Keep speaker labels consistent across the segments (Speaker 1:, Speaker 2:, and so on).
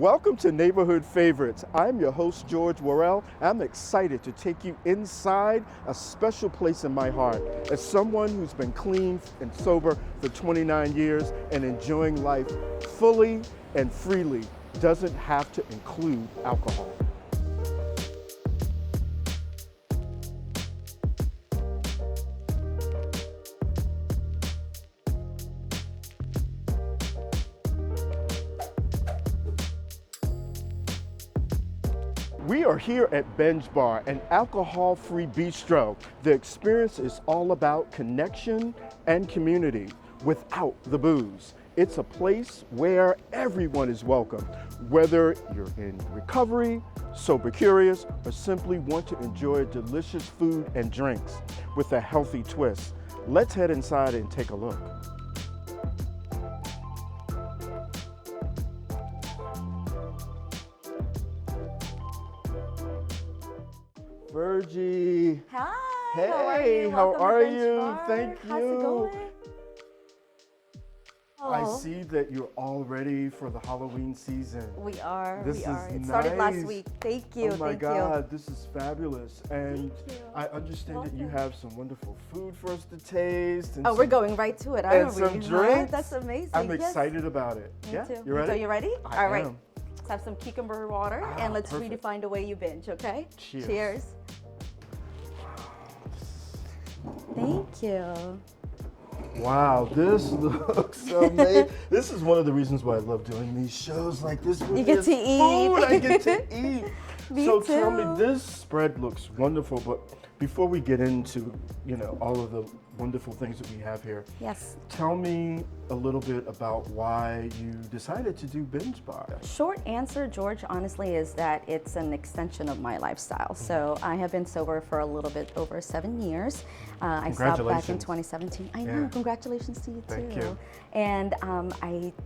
Speaker 1: Welcome to Neighborhood Favorites. I'm your host, George Worrell. I'm excited to take you inside a special place in my heart. As someone who's been clean and sober for 29 years and enjoying life fully and freely doesn't have to include alcohol. We are here at Binge Bar, an alcohol-free bistro. The experience is all about connection and community without the booze. It's a place where everyone is welcome, whether you're in recovery, sober curious, or simply want to enjoy delicious food and drinks with a healthy twist. Let's head inside and take a look. Virgie.
Speaker 2: Hi.
Speaker 1: Hey, how are you? Thank you.
Speaker 2: How's it going?
Speaker 1: I see that you're all ready for the Halloween season.
Speaker 2: We are.
Speaker 1: This
Speaker 2: we
Speaker 1: is
Speaker 2: are. It
Speaker 1: nice.
Speaker 2: started last week. Thank you.
Speaker 1: Oh my
Speaker 2: Thank
Speaker 1: God, this is fabulous. And
Speaker 2: Thank you.
Speaker 1: I understand that you
Speaker 2: Welcome.
Speaker 1: have some wonderful food for us to taste. And
Speaker 2: Oh, we're going right to it.
Speaker 1: and some
Speaker 2: Huh?
Speaker 1: drinks.
Speaker 2: That's amazing.
Speaker 1: I'm
Speaker 2: Yes.
Speaker 1: excited about it.
Speaker 2: Me
Speaker 1: Yeah,
Speaker 2: too.
Speaker 1: you ready?
Speaker 2: So you ready?
Speaker 1: I
Speaker 2: All right.
Speaker 1: am.
Speaker 2: Let's have some cucumber water and let's
Speaker 1: perfect.
Speaker 2: redefine the way you binge, okay?
Speaker 1: Cheers.
Speaker 2: Cheers. Thank you.
Speaker 1: Wow, this looks amazing. This is one of the reasons why I love doing these shows like this.
Speaker 2: You get to eat.
Speaker 1: Food, I get to eat.
Speaker 2: Me
Speaker 1: so
Speaker 2: too.
Speaker 1: tell me, this spread looks wonderful, but before we get into, all of the wonderful things that we have here,
Speaker 2: Yes.
Speaker 1: tell me a little bit about why you decided to do Binge Bar.
Speaker 2: Short answer, George, honestly, is that it's an extension of my lifestyle. So I have been sober for a little bit over 7 years. I stopped back in
Speaker 1: Congratulations.
Speaker 2: 2017. I
Speaker 1: Yeah.
Speaker 2: know, congratulations to you too.
Speaker 1: Thank you.
Speaker 2: And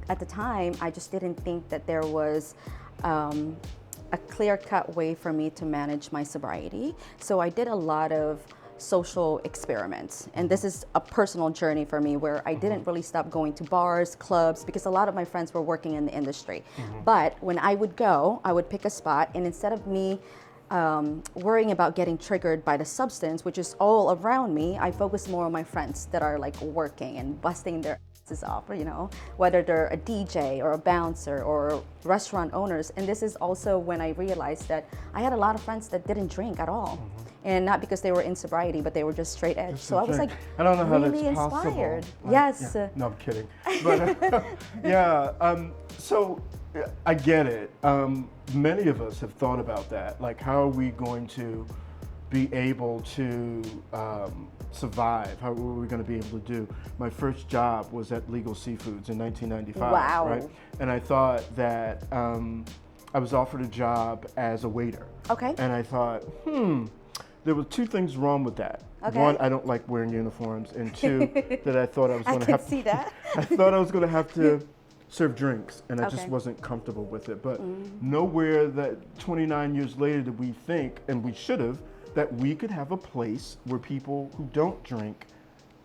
Speaker 2: at the time, I just didn't think that there was a clear-cut way for me to manage my sobriety. So I did a lot of social experiments. And this is a personal journey for me where I didn't really stop going to bars, clubs, because a lot of my friends were working in the industry. But when I would go, I would pick a spot, and instead of me worrying about getting triggered by the substance, which is all around me, I focus more on my friends that are like working and busting their asses off, whether they're a DJ or a bouncer or restaurant owners. And this is also when I realized that I had a lot of friends that didn't drink at all. And not because they were in sobriety, but they were just straight edge. So I was like,
Speaker 1: I don't know how
Speaker 2: really
Speaker 1: that's possible.
Speaker 2: inspired.
Speaker 1: Like,
Speaker 2: Yes.
Speaker 1: yeah, no, I'm kidding. But so I get it. Many of us have thought about that. Like, how are we going to be able to survive? How were we going to be able to do? My first job was at Legal Seafoods in 1995.
Speaker 2: Wow.
Speaker 1: Right? And I thought that I was offered a job as a waiter.
Speaker 2: Okay.
Speaker 1: And I thought, there were two things wrong with that.
Speaker 2: Okay.
Speaker 1: One, I don't like wearing uniforms, and two, that I thought I was going to
Speaker 2: can
Speaker 1: have
Speaker 2: see that.
Speaker 1: I thought I was going to have to serve drinks, and I just
Speaker 2: Okay.
Speaker 1: wasn't comfortable with it. But nowhere that 29 years later did we think, and we should have, that we could have a place where people who don't drink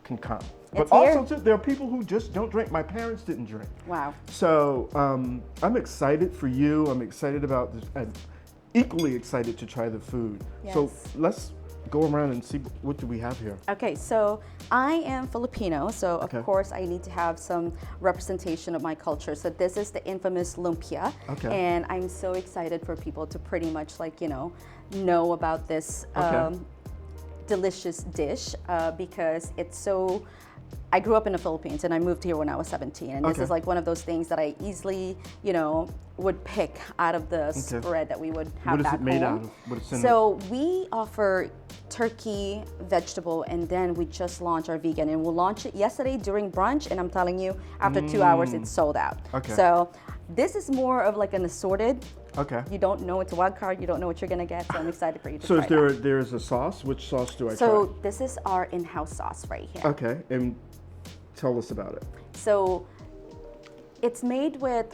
Speaker 1: can come. But
Speaker 2: It's here.
Speaker 1: also, too, there are people who just don't drink. My parents didn't drink.
Speaker 2: Wow.
Speaker 1: So I'm excited for you. I'm excited about this. I'm equally excited to try the food. So
Speaker 2: Yes.
Speaker 1: let's go around and see what do we have here.
Speaker 2: Okay, so I am Filipino, so of
Speaker 1: Okay.
Speaker 2: course I need to have some representation of my culture. So this is the infamous lumpia,
Speaker 1: Okay.
Speaker 2: and I'm so excited for people to pretty much know about this
Speaker 1: Okay.
Speaker 2: delicious dish because it's so. I grew up in the Philippines and I moved here when I was 17, and this
Speaker 1: Okay.
Speaker 2: is like one of those things that I easily, would pick out of the spread that we would have
Speaker 1: What is
Speaker 2: back
Speaker 1: it made
Speaker 2: home.
Speaker 1: out of? What is in it?
Speaker 2: So we offer turkey, vegetable, and then we just launched our vegan. And we'll launch it yesterday during brunch, and I'm telling you, after 2 hours, it's sold out.
Speaker 1: Okay.
Speaker 2: So this is more of like an assorted.
Speaker 1: Okay.
Speaker 2: You don't know it's a wild card. You don't know what you're gonna get. So I'm excited for you to
Speaker 1: So
Speaker 2: try that.
Speaker 1: there's a sauce? Which sauce do I
Speaker 2: So this is our in-house sauce right here.
Speaker 1: try? Okay, and tell us about it.
Speaker 2: So it's made with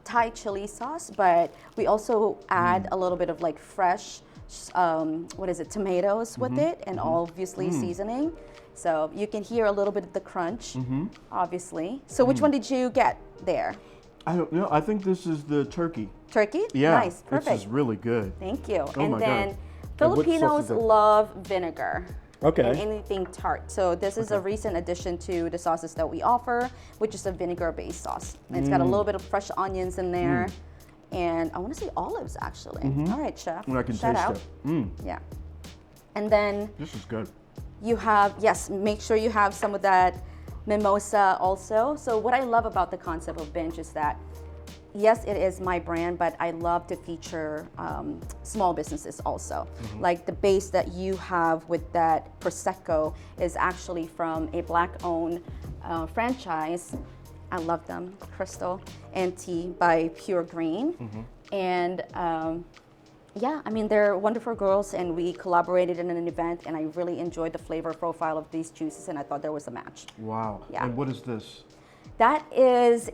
Speaker 2: Thai chili sauce, but we also add a little bit of like fresh, tomatoes with it, and obviously seasoning. So you can hear a little bit of the crunch, obviously. So which one did you get there?
Speaker 1: I don't know. I think this is the turkey.
Speaker 2: Turkey?
Speaker 1: Yeah.
Speaker 2: Nice. Perfect.
Speaker 1: This is really good.
Speaker 2: Thank you.
Speaker 1: Oh
Speaker 2: and
Speaker 1: my
Speaker 2: then
Speaker 1: God. And what sauce
Speaker 2: Filipinos
Speaker 1: is it?
Speaker 2: love vinegar.
Speaker 1: Okay.
Speaker 2: And anything tart. So this is a recent addition to the sauces that we offer, which is a vinegar-based sauce. And it's got a little bit of fresh onions in there. And I want to say olives, actually. All right, chef.
Speaker 1: And I can
Speaker 2: Shout
Speaker 1: taste
Speaker 2: out.
Speaker 1: it.
Speaker 2: Yeah. And then
Speaker 1: This is good.
Speaker 2: you have, yes, make sure you have some of that mimosa also. So what I love about the concept of Binge is that, yes, it is my brand, but I love to feature small businesses also. Like the base that you have with that Prosecco is actually from a Black-owned franchise. I love them, Crystal and Tea by Pure Green. And yeah, I mean, they're wonderful girls, and we collaborated in an event, and I really enjoyed the flavor profile of these juices, and I thought there was a match.
Speaker 1: Wow.
Speaker 2: Yeah.
Speaker 1: And what is this?
Speaker 2: That is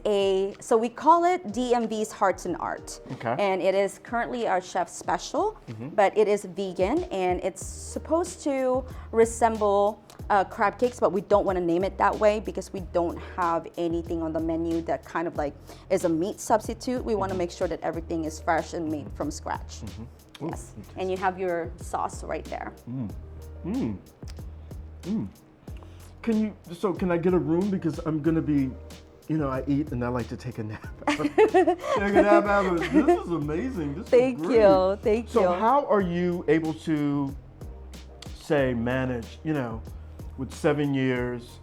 Speaker 2: so we call it DMV's Hearts and Art.
Speaker 1: Okay.
Speaker 2: And it is currently our chef's special, but it is vegan, and it's supposed to resemble crab cakes, but we don't want to name it that way because we don't have anything on the menu that kind of like is a meat substitute. We want to make sure that everything is fresh and made from scratch. Yes. And you have your sauce right there.
Speaker 1: Can I get a room? Because I'm gonna be, I eat and I like to take a nap. Take a nap out of it. This is amazing. This
Speaker 2: Thank
Speaker 1: is great.
Speaker 2: you. Thank
Speaker 1: So
Speaker 2: you.
Speaker 1: how are you able to, say, manage, with 7 years,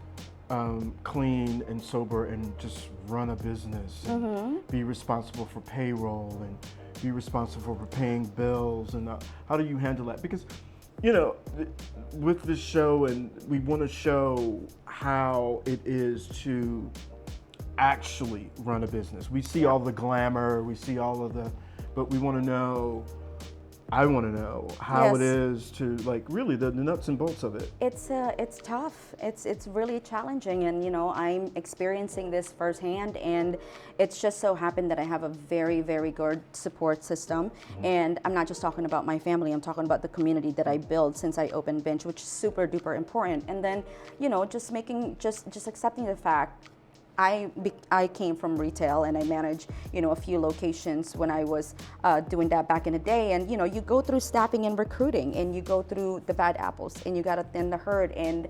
Speaker 1: clean and sober, and just run a business, and be responsible for payroll, and be responsible for paying bills, and how do you handle that? Because, with this show, and we want to show how it is to actually run a business. We see all the glamour, we see all of but we want to know, I want to know how it
Speaker 2: Yes.
Speaker 1: is to, like, really the nuts and bolts of it.
Speaker 2: It's tough. It's really challenging, and I'm experiencing this firsthand. And it's just so happened that I have a very, very good support system. And I'm not just talking about my family. I'm talking about the community that I built since I opened Binge, which is super duper important. And then just accepting the fact. I came from retail, and I managed, a few locations when I was doing that back in the day. And, you go through staffing and recruiting, and you go through the bad apples, and you got to thin the herd. And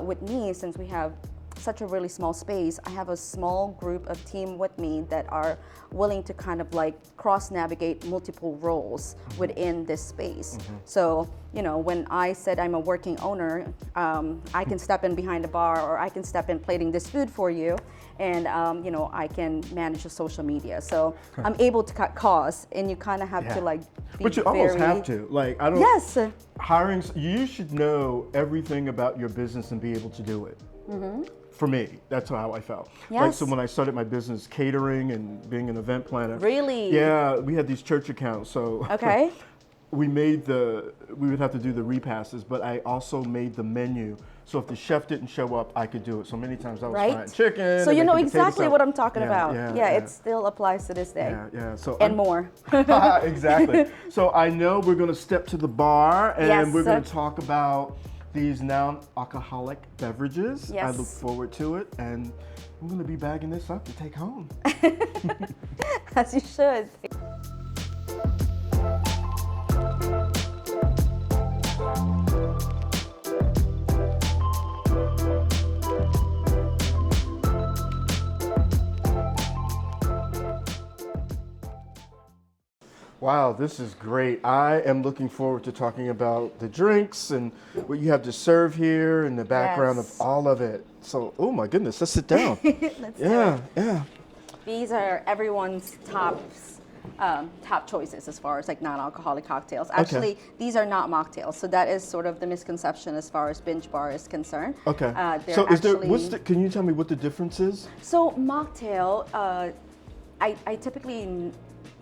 Speaker 2: with me, since we have such a really small space, I have a small group of team with me that are willing to kind of like cross-navigate multiple roles within this space. So, when I said I'm a working owner, I can step in behind the bar, or I can step in plating this food for you, and I can manage the social media. So I'm able to cut costs, and you kind of have to like be
Speaker 1: But you almost have to. Like, I don't.
Speaker 2: Yes.
Speaker 1: Hiring, you should know everything about your business and be able to do it. For me, that's how I felt. Like,
Speaker 2: Yes.
Speaker 1: so when I started my business, catering and being an event planner.
Speaker 2: Really?
Speaker 1: Yeah, we had these church accounts, so.
Speaker 2: Okay.
Speaker 1: we would have to do the repasses, but I also made the menu. So if the chef didn't show up, I could do it. So many times I was frying chicken.
Speaker 2: So
Speaker 1: and
Speaker 2: you know
Speaker 1: making potato
Speaker 2: exactly
Speaker 1: salad.
Speaker 2: what I'm talking
Speaker 1: Yeah,
Speaker 2: about.
Speaker 1: yeah.
Speaker 2: It still applies to this day.
Speaker 1: Yeah. So
Speaker 2: And more.
Speaker 1: Exactly. So I know we're going to step to the bar, and
Speaker 2: Yes.
Speaker 1: we're going to talk about these non-alcoholic beverages. I
Speaker 2: Yes.
Speaker 1: look forward to it, and I'm going to be bagging this up to take home.
Speaker 2: As you should.
Speaker 1: Wow, this is great. I am looking forward to talking about the drinks and what you have to serve here and the background
Speaker 2: Yes.
Speaker 1: of all of it. So, oh my goodness, let's sit down.
Speaker 2: Let's do
Speaker 1: Yeah,
Speaker 2: it.
Speaker 1: yeah.
Speaker 2: These are everyone's top choices as far as like non-alcoholic cocktails. Actually, these are not mocktails, so that is sort of the misconception as far as Binge Bar is concerned.
Speaker 1: Okay.
Speaker 2: They're
Speaker 1: So
Speaker 2: actually,
Speaker 1: can you tell me what the difference is?
Speaker 2: So mocktail, I typically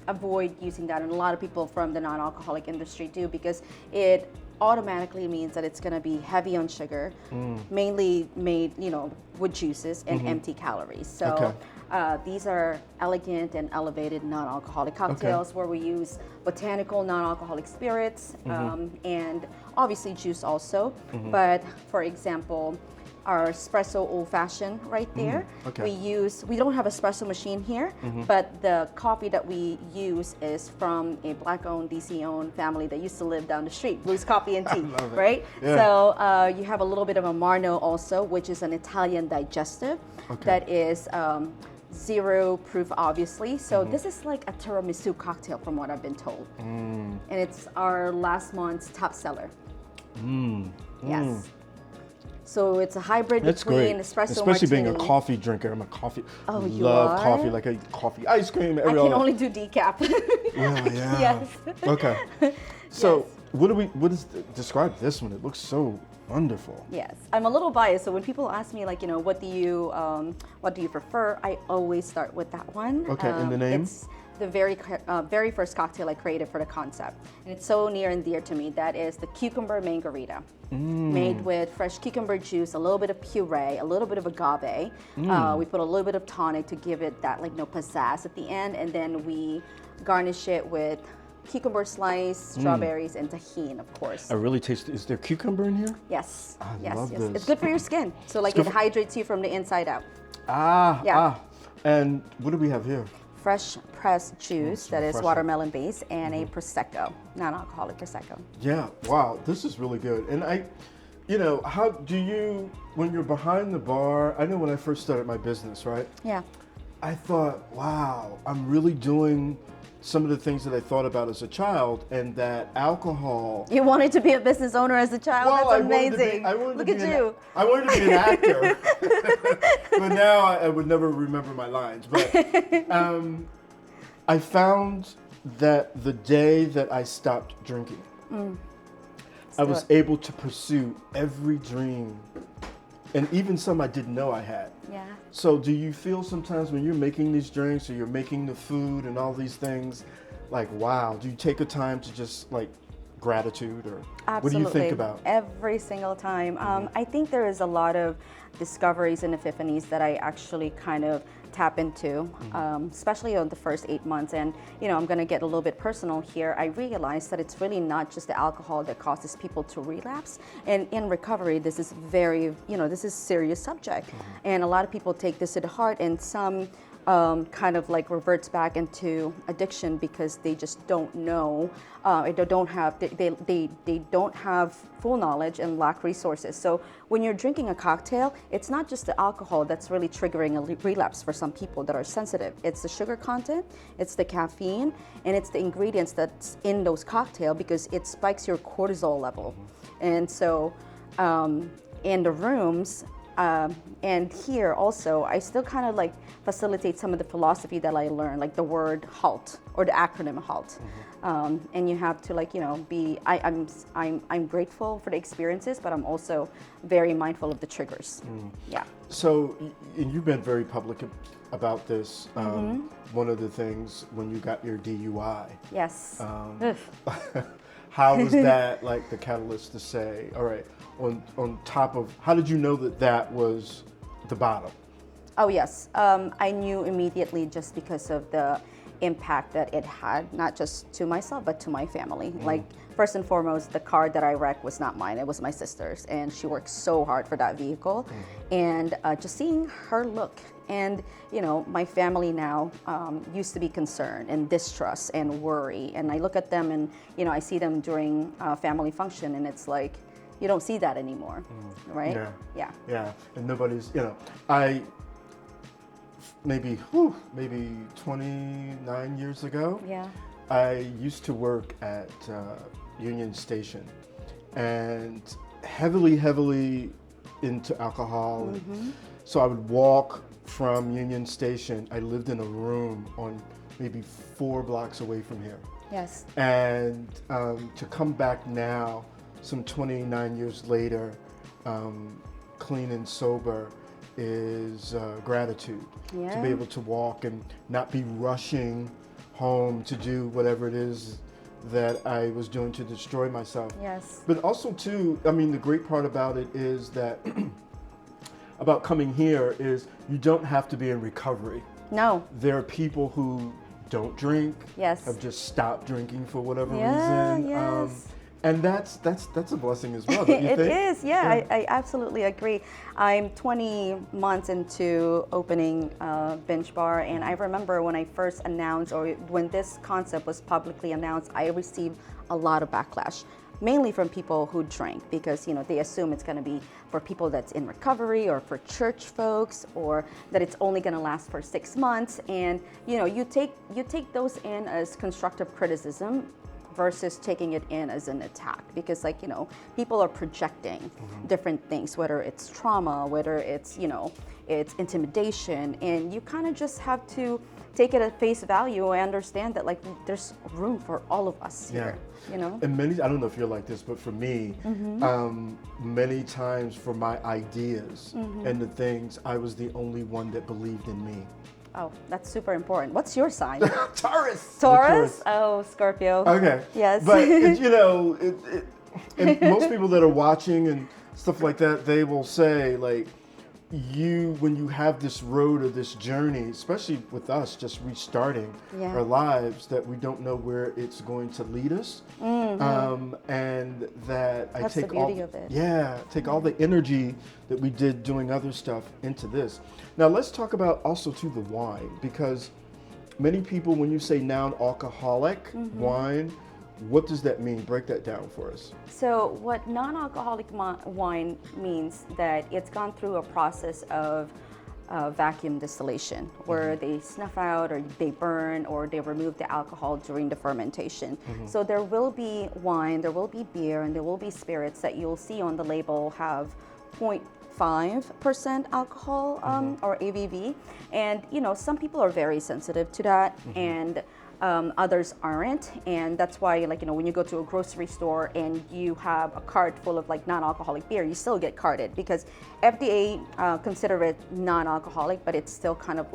Speaker 2: avoid using that, and a lot of people from the non-alcoholic industry do, because it automatically means that it's going to be heavy on sugar, mainly made, with juices and empty calories. So these are elegant and elevated non-alcoholic cocktails where we use botanical non-alcoholic spirits and obviously juice also. But for example, our espresso old fashioned right there.
Speaker 1: okay.
Speaker 2: We don't have espresso machine here, but the coffee that we use is from a black owned, DC owned family that used to live down the street, Blues Coffee and Tea,
Speaker 1: love it.
Speaker 2: right?
Speaker 1: Yeah.
Speaker 2: So you have a little bit of a Marno also, which is an Italian digestive that is zero proof, obviously. So this is like a tiramisu cocktail from what I've been told. And it's our last month's top seller. Yes. So it's a hybrid
Speaker 1: That's
Speaker 2: between
Speaker 1: great.
Speaker 2: espresso
Speaker 1: Especially
Speaker 2: martini.
Speaker 1: being a coffee drinker. I'm a coffee.
Speaker 2: Oh, you
Speaker 1: love
Speaker 2: are?
Speaker 1: coffee. Like I eat coffee, ice cream,
Speaker 2: I
Speaker 1: every
Speaker 2: can
Speaker 1: all
Speaker 2: only do decaf.
Speaker 1: Really? Yeah.
Speaker 2: Yes.
Speaker 1: Okay. So
Speaker 2: Yes.
Speaker 1: what is describe this one? It looks so wonderful.
Speaker 2: Yes, I'm a little biased. So when people ask me, like, you know, what do you prefer? I always start with that one.
Speaker 1: Okay, and the name?
Speaker 2: It's the very first cocktail I created for the concept, and it's so near and dear to me. That is the cucumber mangarita, made with fresh cucumber juice, a little bit of puree, a little bit of agave. We put a little bit of tonic to give it that, like, pizzazz at the end, and then we garnish it with cucumber slice, strawberries, and tahini, of course.
Speaker 1: I really taste. Is there cucumber in here?
Speaker 2: Yes.
Speaker 1: I love
Speaker 2: yes.
Speaker 1: this.
Speaker 2: It's good for your skin. So like it hydrates you from the inside out. Yeah.
Speaker 1: And what do we have here?
Speaker 2: Fresh pressed juice that is
Speaker 1: refreshing.
Speaker 2: watermelon based and a prosecco, non-alcoholic prosecco.
Speaker 1: Yeah. Wow. This is really good. And how do you, when you're behind the bar? I know when I first started my business, right?
Speaker 2: Yeah.
Speaker 1: I thought, wow, I'm really doing some of the things that I thought about as a child, and that alcohol.
Speaker 2: You wanted to be a business owner as a child?
Speaker 1: Well,
Speaker 2: That's amazing. Look at you.
Speaker 1: I wanted to be an actor, but now I would never remember my lines. But I found that the day that I stopped drinking, I was able to pursue every dream, and even some I didn't know I had.
Speaker 2: Yeah.
Speaker 1: So do you feel sometimes when you're making these drinks or you're making the food and all these things, like, wow, do you take a time to just, like, gratitude, or
Speaker 2: Absolutely.
Speaker 1: what do you think about?
Speaker 2: Every single time. I think there is a lot of discoveries and epiphanies that I actually kind of tap into, especially on the first 8 months. And, I'm going to get a little bit personal here. I realized that it's really not just the alcohol that causes people to relapse. And in recovery, this is this is serious subject. And a lot of people take this to heart, and some kind of like reverts back into addiction because they just don't know, they don't have full knowledge and lack resources. So when you're drinking a cocktail, it's not just the alcohol that's really triggering a relapse for some people that are sensitive. It's the sugar content, it's the caffeine, and it's the ingredients that's in those cocktails, because it spikes your cortisol level. And so in the rooms, and here also, I still kind of like facilitate some of the philosophy that I learned, like the word HULT, or the acronym HULT. And you have to, like, I'm grateful for the experiences, but I'm also very mindful of the triggers. Yeah.
Speaker 1: So, and you've been very public about this. One of the things when you got your DUI.
Speaker 2: Yes.
Speaker 1: How was that like the catalyst to say, all right, on top of, how did you know that was the bottom?
Speaker 2: Oh, yes. I knew immediately, just because of the impact that it had, not just to myself, but to my family. Like, first and foremost, the car that I wrecked was not mine, it was my sister's. And she worked so hard for that vehicle. And just seeing her look, and, my family now used to be concerned and distrust and worry. And I look at them and, I see them during family function, and it's like, you don't see that anymore, right?
Speaker 1: Yeah. And nobody's, maybe 29 years ago, I used to work at Union Station, and heavily into alcohol. So I would walk from Union Station. I lived in a room on maybe 4 blocks away from here.
Speaker 2: Yes.
Speaker 1: And to come back now, some 29 years later, clean and sober, is gratitude. To be able to walk and not be rushing home to do whatever it is that I was doing to destroy myself.
Speaker 2: Yes.
Speaker 1: But also too, the great part about it is that about coming here is you don't have to be in recovery.
Speaker 2: No.
Speaker 1: There are people who don't drink,
Speaker 2: Yes.
Speaker 1: have just stopped drinking for whatever
Speaker 2: Yeah,
Speaker 1: reason.
Speaker 2: yes.
Speaker 1: And that's a blessing as well, don't you
Speaker 2: It
Speaker 1: think?
Speaker 2: is, yeah, I absolutely agree. I'm 20 months into opening Binge Bar, and I remember when I first announced, or when this concept was publicly announced, I received a lot of backlash, mainly from people who drink, because they assume it's going to be for people that's in recovery or for church folks, or that it's only going to last for 6 months. And you take those in as constructive criticism versus taking it in as an attack, because people are projecting different things, whether it's trauma, whether it's it's intimidation, and you kind of just have to take it at face value and understand that there's room for all of us here.
Speaker 1: And I don't know if you're like this, but for me, many times for my ideas and the things, I was the only one that believed in me.
Speaker 2: Oh, that's super important. What's your sign?
Speaker 1: Taurus.
Speaker 2: Taurus? Oh, Scorpio.
Speaker 1: Okay.
Speaker 2: Yes.
Speaker 1: But and most people that are watching and stuff like that, they will say when you have this road or this journey, especially with us just restarting our lives, that we don't know where it's going to lead us, and that
Speaker 2: That's the beauty of it.
Speaker 1: Take all the energy that we did doing other stuff into this. Now let's talk about also too the wine, because many people, when you say non-alcoholic wine, what does that mean? Break that down for us.
Speaker 2: So what non-alcoholic wine means, that it's gone through a process of vacuum distillation, where they snuff out or they burn or they remove the alcohol during the fermentation. So there will be wine, there will be beer, and there will be spirits that you'll see on the label have 0.5% alcohol or ABV. And some people are very sensitive to that, and others aren't, and that's why when you go to a grocery store and you have a cart full of non-alcoholic beer, you still get carded, because FDA consider it non-alcoholic, but it's still kind of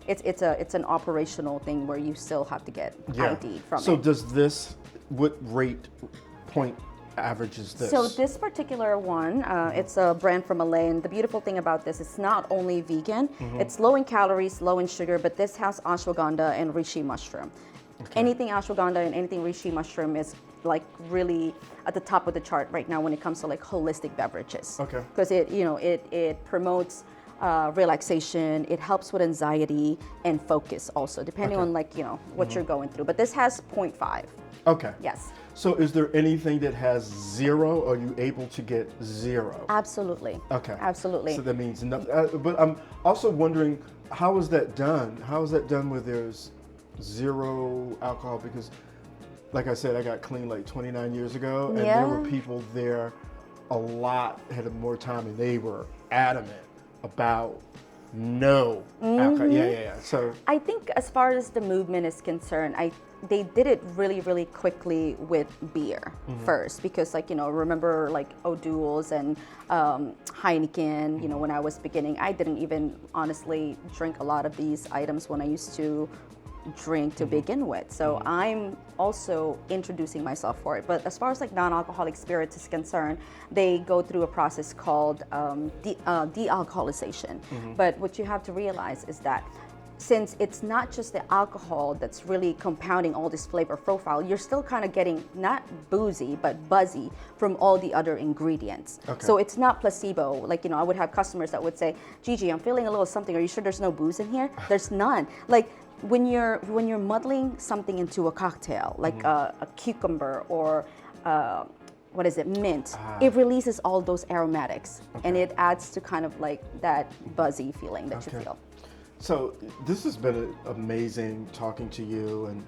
Speaker 2: it's an operational thing where you still have to get ID from it.
Speaker 1: So does this, what point averages this?
Speaker 2: So this particular one, it's a brand from LA, and the beautiful thing about this, it's not only vegan, it's low in calories, low in sugar, but this has ashwagandha and reishi mushroom. Anything ashwagandha and anything reishi mushroom is really at the top of the chart right now when it comes to holistic beverages.
Speaker 1: Okay.
Speaker 2: Because it promotes relaxation, it helps with anxiety and focus also, depending on what you're going through. But this has 0.5.
Speaker 1: Okay.
Speaker 2: Yes.
Speaker 1: So is there anything that has 0? Are you able to get 0?
Speaker 2: Absolutely.
Speaker 1: Okay.
Speaker 2: Absolutely.
Speaker 1: So that means nothing. But I'm also wondering, how is that done? How is that done where there's 0 alcohol? Because like I said, I got clean 29 years ago, and there were people there had more time, and they were adamant about no alcohol. Yeah. So I
Speaker 2: think as far as the movement is concerned, they did it really, really quickly with beer first, because remember O'Doul's and Heineken, when I was beginning, I didn't even honestly drink a lot of these items when I used to drink to begin with. So I'm also introducing myself for it. But as far as non-alcoholic spirits is concerned, they go through a process called de-alcoholization. But what you have to realize is that since it's not just the alcohol that's really compounding all this flavor profile, you're still kind of getting not boozy, but buzzy from all the other ingredients.
Speaker 1: Okay.
Speaker 2: So it's not placebo. I would have customers that would say, Gigi, I'm feeling a little something. Are you sure there's no booze in here? There's none. When you're muddling something into a cocktail, a cucumber or mint, it releases all those aromatics, and it adds to kind of that buzzy feeling that you feel.
Speaker 1: So this has been amazing talking to you, and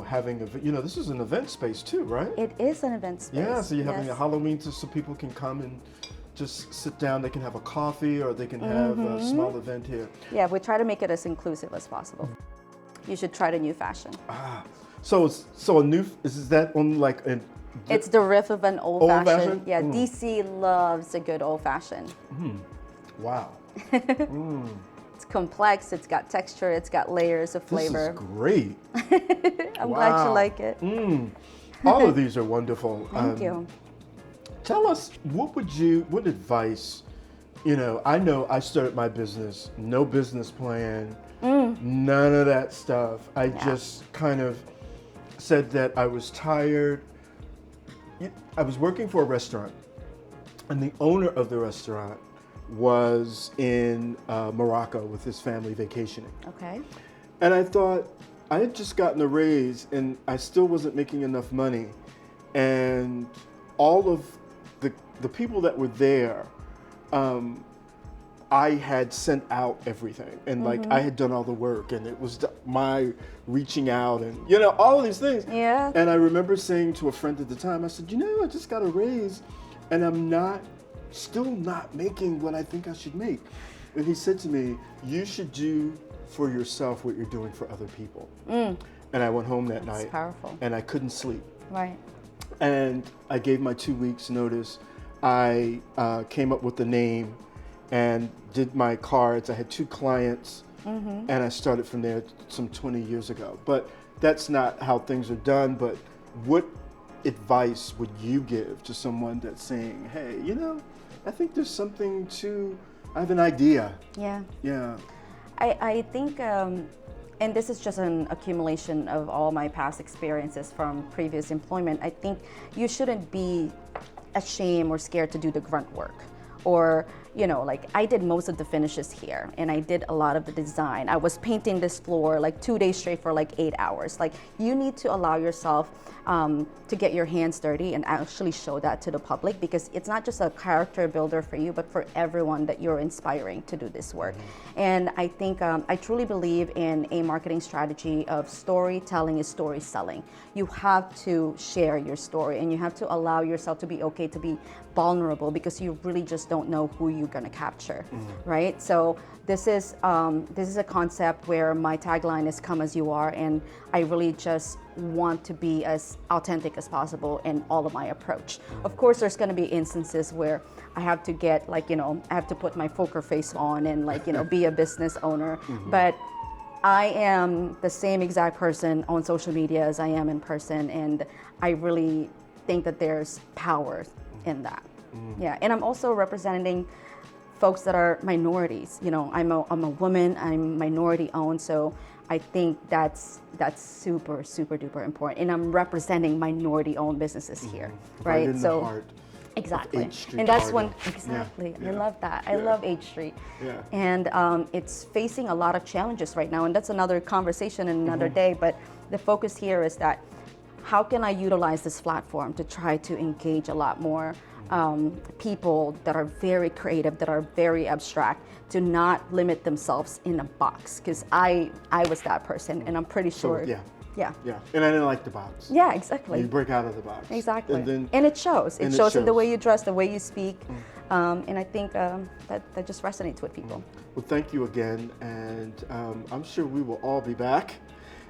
Speaker 1: having this is an event space too, right?
Speaker 2: It is an event space.
Speaker 1: Yeah, so you're having a Halloween so people can come and just sit down. They can have a coffee, or they can have a small event here.
Speaker 2: Yeah, we try to make it as inclusive as possible. You should try the new fashion.
Speaker 1: So a new, is that on
Speaker 2: it's the riff of an old fashioned. Yeah,
Speaker 1: Mm.
Speaker 2: DC loves a good old fashioned.
Speaker 1: Wow.
Speaker 2: It's complex, it's got texture, it's got layers of flavor.
Speaker 1: This is great.
Speaker 2: I'm glad you like it.
Speaker 1: All of these are wonderful.
Speaker 2: Thank you.
Speaker 1: Tell us, what advice, I know I started my business, no business plan, none of that stuff. I just kind of said that I was tired, I was working for a restaurant, and the owner of the restaurant was in Morocco with his family vacationing.
Speaker 2: Okay.
Speaker 1: And I thought, I had just gotten a raise and I still wasn't making enough money. And all of the people that were there, I had sent out everything. And like I had done all the work, and it was my reaching out and, you know, all of these things.
Speaker 2: Yeah.
Speaker 1: And I remember saying to a friend at the time, I said, you know, I just got a raise and I'm still not making what I think I should make. And he said to me, you should do for yourself what you're doing for other people. And I went home that night.
Speaker 2: That's powerful.
Speaker 1: And I couldn't sleep.
Speaker 2: Right.
Speaker 1: And I gave my 2 weeks notice. I came up with the name and did my cards. I had 2 clients, and I started from there some 20 years ago. But that's not how things are done. But what advice would you give to someone that's saying, hey, you know, I think there's something to, I have an idea.
Speaker 2: Yeah.
Speaker 1: Yeah.
Speaker 2: I think, and this is just an accumulation of all my past experiences from previous employment, I think you shouldn't be ashamed or scared to do the grunt work. Or, you know, like I did most of the finishes here and I did a lot of the design. I was painting this floor like 2 days straight for like 8 hours. Like you need to allow yourself to get your hands dirty and actually show that to the public, because it's not just a character builder for you, but for everyone that you're inspiring to do this work. And I think I truly believe in a marketing strategy of storytelling is story selling. You have to share your story and you have to allow yourself to be okay to be vulnerable, because you really just don't know who you're going to capture, right? So this is a concept where my tagline is "Come as you are," and I really just want to be as authentic as possible in all of my approach. Of course, there's going to be instances where I have to get like, you know, I have to put my poker face on and like, you know, be a business owner, but I am the same exact person on social media as I am in person, and I really think that there's power in that. Yeah, and I'm also representing folks that are minorities. You know, I'm a woman, I'm minority owned, so I think that's super, super duper important. And I'm representing minority owned businesses here, right?
Speaker 1: In
Speaker 2: so
Speaker 1: the heart.
Speaker 2: Exactly.
Speaker 1: H Street
Speaker 2: And that's
Speaker 1: Garden.
Speaker 2: when, exactly.
Speaker 1: Yeah.
Speaker 2: I love that. I love H Street.
Speaker 1: Yeah.
Speaker 2: And it's facing a lot of challenges right now. And that's another conversation in another day. But the focus here is that how can I utilize this platform to try to engage a lot more people that are very creative, that are very abstract, to not limit themselves in a box. Because I was that person, and I'm pretty sure.
Speaker 1: Yeah.
Speaker 2: Yeah.
Speaker 1: Yeah. And I didn't like the box.
Speaker 2: Yeah, exactly.
Speaker 1: You break out of the box.
Speaker 2: Exactly.
Speaker 1: And
Speaker 2: it shows. It
Speaker 1: and it
Speaker 2: shows in the
Speaker 1: shows.
Speaker 2: way you dress, the way you speak. And I think that just resonates with people.
Speaker 1: Well, thank you again. And I'm sure we will all be back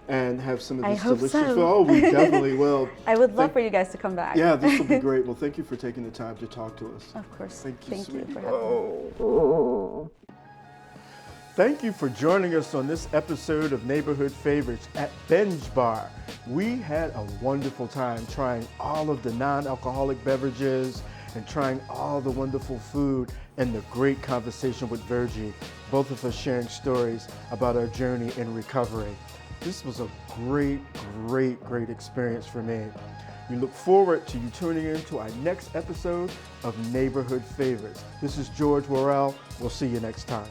Speaker 1: and have some of
Speaker 2: I
Speaker 1: this
Speaker 2: hope
Speaker 1: delicious
Speaker 2: so.
Speaker 1: food. Oh, we definitely will.
Speaker 2: I would love for you guys to come back.
Speaker 1: Yeah, this will be great. Well, thank you for taking the time to talk to us.
Speaker 2: Of course.
Speaker 1: Thank you,
Speaker 2: you
Speaker 1: sweetie.
Speaker 2: for having me.
Speaker 1: Thank you for joining us on this episode of Neighborhood Favorites at Binge Bar. We had a wonderful time trying all of the non-alcoholic beverages and trying all the wonderful food and the great conversation with Virgie, both of us sharing stories about our journey in recovery. This was a great, great, great experience for me. We look forward to you tuning in to our next episode of Neighborhood Favorites. This is George Worrell. We'll see you next time.